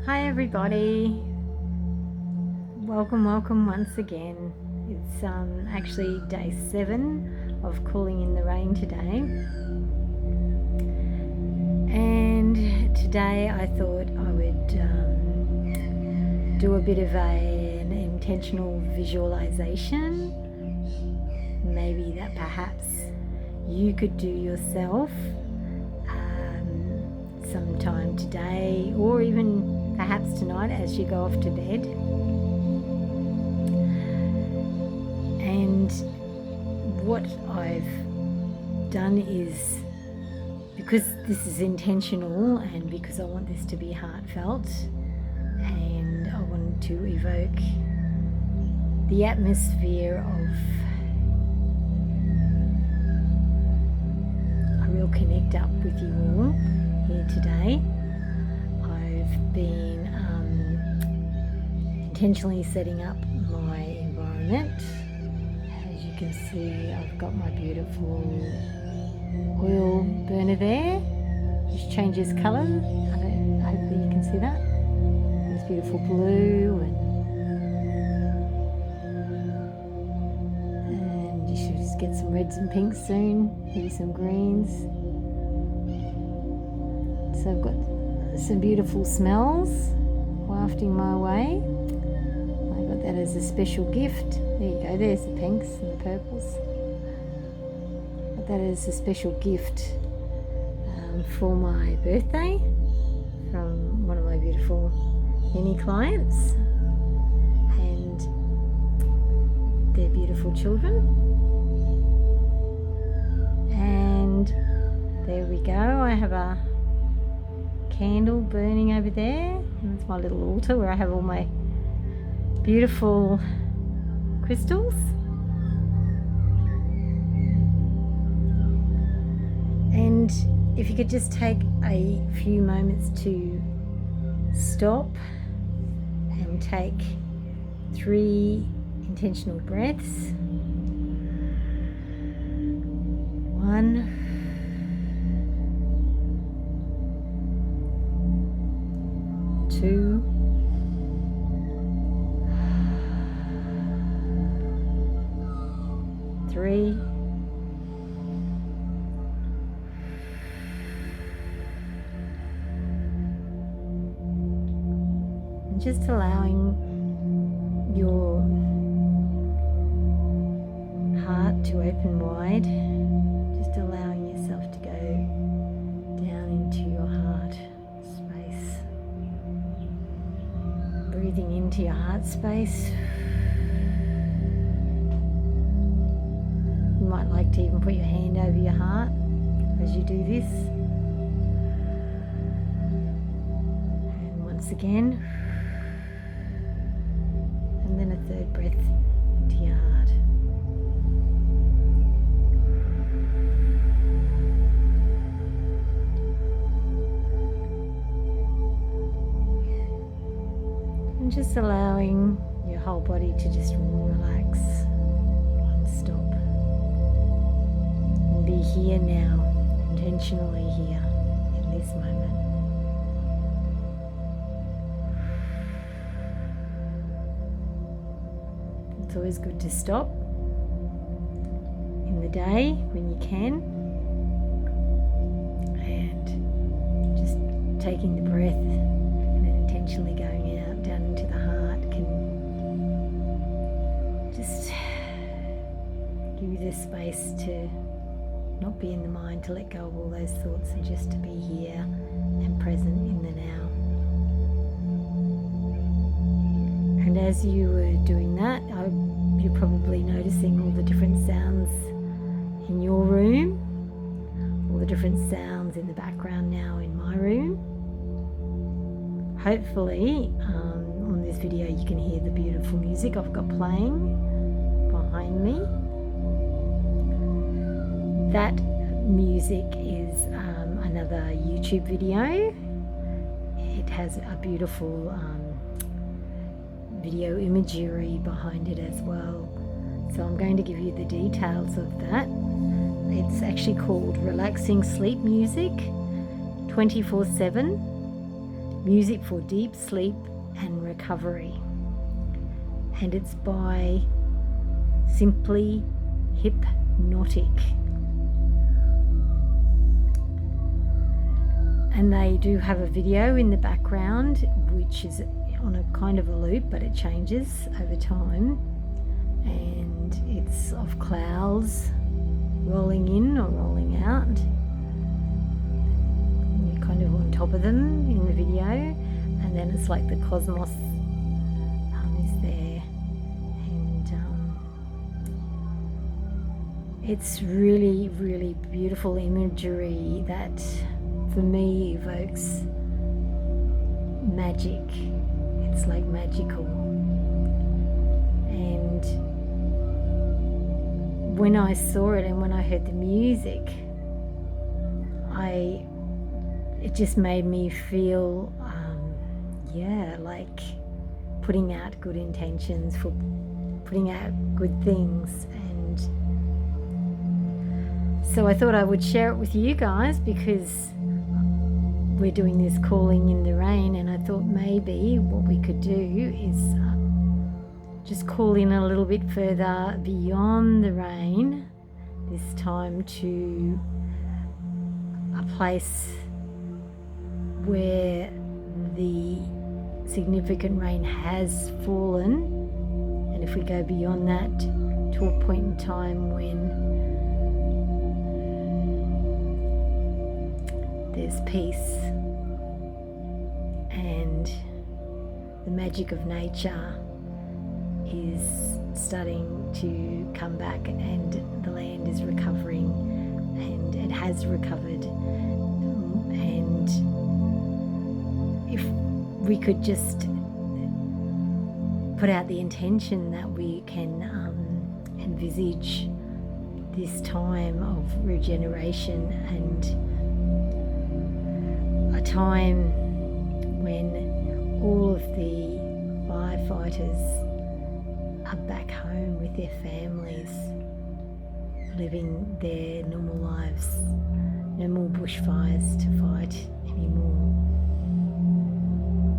Hi everybody, welcome once again. It's actually day 7 of Calling in the Rain today, and today I thought I would do a bit of an intentional visualization, maybe that perhaps you could do yourself sometime today, or even perhaps tonight as you go off to bed. And what I've done is, because this is intentional and because I want this to be heartfelt, and I wanted to evoke the atmosphere of a real connect up with you all here today. I've been intentionally setting up my environment. As you can see, I've got my beautiful oil burner there, which changes colour. Hopefully you can see that. It's beautiful blue, and you should just get some reds and pinks soon, maybe some greens. So I've got some beautiful smells wafting my way. I got that as a special gift. There you go, there's the pinks and the purples. Got that as a special gift for my birthday from one of my beautiful mini clients and their beautiful children. And there we go, I have a candle burning over there, and that's my little altar where I have all my beautiful crystals. And if you could just take a few moments to stop and take 3 intentional breaths. 1, 2, 3, and just allowing your heart to open wide, just allowing yourself to go down into your heart space. Breathing into your heart space. You might like to even put your hand over your heart as you do this. And once again, and then a 3rd breath into your heart. And just allowing your whole body to just relax and stop. And be here now, intentionally here in this moment. It's always good to stop in the day when you can, and just taking the breath and then intentionally going out down into the heart can just give you the space to not be in the mind, to let go of all those thoughts and just to be here and present in the now. And as you were doing that, you're probably noticing all the different sounds in your room, all the different sounds in the background now in my room. Hopefully, on this video you can hear the beautiful music I've got playing behind me. That music is another YouTube video. It has a beautiful video imagery behind it as well. So I'm going to give you the details of that. It's actually called Relaxing Sleep Music 24/7. music for deep sleep and recovery. And it's by Simply Hypnotic. And they do have a video in the background, which is on a kind of a loop, but it changes over time. And it's of clouds rolling in or rolling out. You're kind of on top of them in the video. And then it's like the cosmos is there. And it's really, really beautiful imagery that for me evokes magic. It's like magical. And when I saw it and when I heard the music, it just made me feel like putting out good intentions, for putting out good things. And so I thought I would share it with you guys, because we're doing this calling in the rain, and I thought maybe what we could do is just call in a little bit further beyond the rain, this time to a place where the significant rain has fallen. And if we go beyond that to a point in time when there's peace and the magic of nature is starting to come back, and the land is recovering, and it has recovered. And if we could just put out the intention that we can envisage this time of regeneration, and a time when all of the firefighters are back home with their families, living their normal lives. No more bushfires to fight anymore.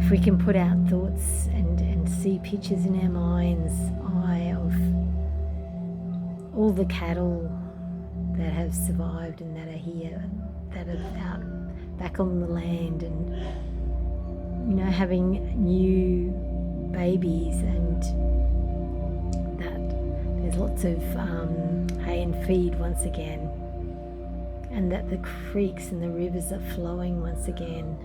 If we can put out thoughts and see pictures in our mind's eye of all the cattle that have survived and that are here, that are out back on the land, and having new babies, and that there's lots of hay and feed once again, and that the creeks and the rivers are flowing once again.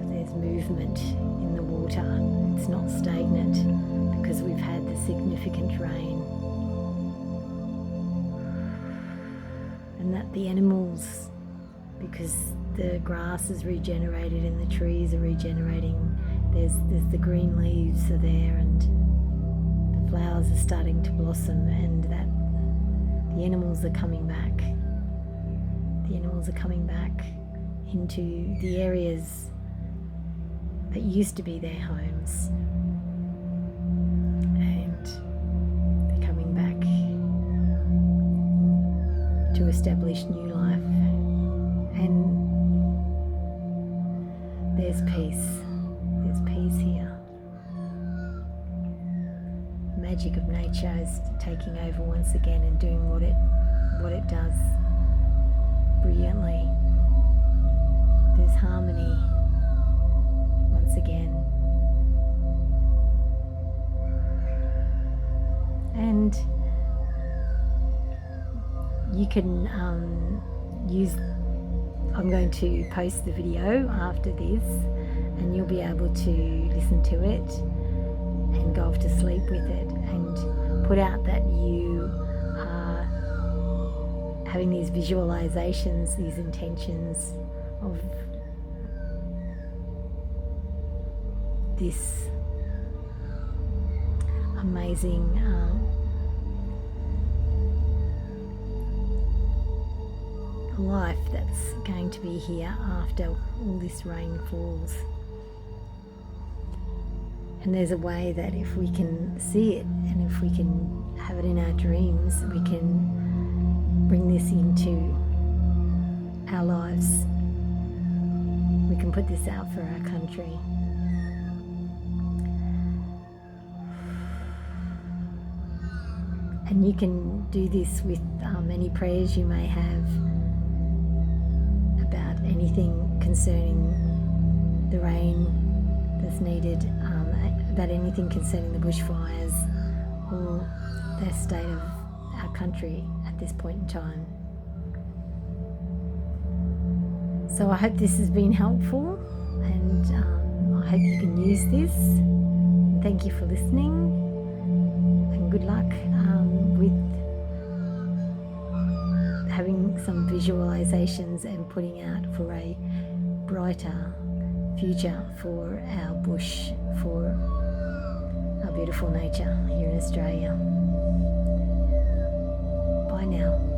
There's movement in the water. It's not stagnant because we've had the significant rain. And that the animals, because the grass is regenerated and the trees are regenerating, there's the green leaves are there, and the flowers are starting to blossom, and that the animals are coming back. The animals are coming back into the areas that used to be their homes, and they're coming back to establish new life. And there's peace. There's peace here. The magic of nature is taking over once again and doing what it does brilliantly. There's harmony once again. And you can I'm going to post the video after this, and you'll be able to listen to it and go off to sleep with it, and put out that you are having these visualizations, these intentions of this amazing life that's going to be here after all this rain falls. And there's a way that if we can see it, and if we can have it in our dreams, we can bring this into our lives we can put this out for our country. And you can do this with any prayers you may have about anything concerning the rain that's needed, about anything concerning the bushfires or the state of our country at this point in time. So I hope this has been helpful, and I hope you can use this. Thank you for listening, and good luck with having some visualizations and putting out for a brighter future for our bush, for our beautiful nature here in Australia. Bye now.